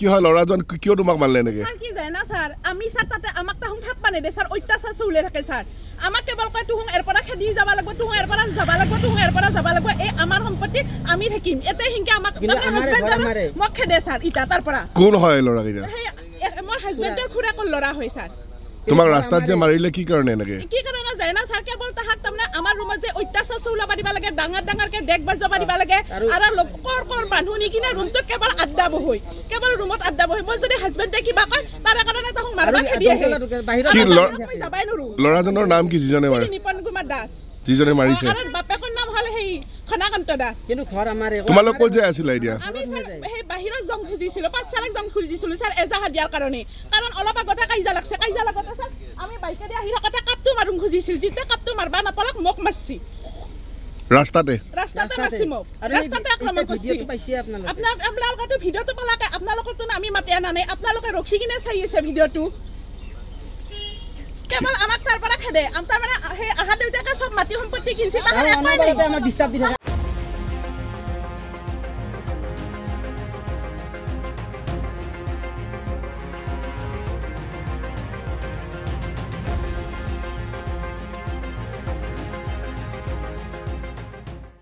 কি হয় লৰাজন কিয় তোমাক মাৰলে নেকি স্যার কি যায় না স্যার আমি স্যার তাতে আমাক তাহুন থাকবা নেদে স্যার অত্যাচার চলে থাকে স্যার আমাক কেবল কয় তুহুন এৰপৰা খেদি যাবা লাগব তুহুন এৰপৰা যাবা লাগব তুহুন এৰপৰা যাবা লাগব এই আমাৰ সম্পত্তি আমি থাকিম এতে হিংকে আমাক মোক খেদে স্যাৰ ইটা তাৰপৰা কোন হয় লৰাকেইটা মোৰ হাজবেণ্ডৰ খুৰাকৰ লৰা হয় স্যাৰ তোমাক ৰাস্তাত যে মাৰিলে কি কাৰণে নেকি কি কাৰণে যায় না স্যাৰ কেবল তাহাক তাৰমানে আমাৰ ৰুমত যে অত্যাচাৰ চৌলাবা দিবা লাগে ডাঙৰ ডাঙৰকে ডেক বাজাবা দিবা লাগে আৰু কৰ মানুহ নি কিনে ৰুমটোত কেৱল আড্ডা বহৈ কেৱল ৰুমত আড্ডা বহৈ মই যদি হাজবেণ্ডে কিবা কয় তাৰ কাৰণে তাহুন মাৰবা খেদি আহে কি যাবাই নৰু লৰাজনৰ নাম কি যিজনে মাৰে নিপন কুমাৰ দাস যিজনে মাৰিছে আৰু বাপেকৰ নাম হল হেই খনাকান্ত দাস কিন্তু ঘৰ আমাৰ তোমালোক ক'ত যে আছিল এতিয়া আমি সেই বাহিৰত জং খুজিছিল পাঠশালাক জং খুজিছিল স্যাৰ এজাহা দিয়াৰ কাৰণে কাৰণ অলপ আগতে কাইজা লাগছে কাইজা লাগতে স্যাৰ আমি বাইকেদি আহি থাকতে কাপটো মাৰুম খুজিছিল যেতিয়া কাপটো মাৰবা নাপালাক মোক মাৰছি ৰাস্তাতে মাৰছি মোক ৰাস্তাতে আক্ৰমণ কৰিছি আপোনালোকে ভিডিঅ'টো পালাকে আপোনালোকতো আমি মাতি আনা নাই আপোনালোকে ৰখি কিনে চাই আছে ভিডিঅ'টো কেৱল আমাক তাৰ পৰা খেদে তাৰ মানে সেই আহা দেউতাকে সব মাটি সম্পত্তি কিনছি তাহাৰে আমাৰ ডিস্টাৰ্ব দি থাকে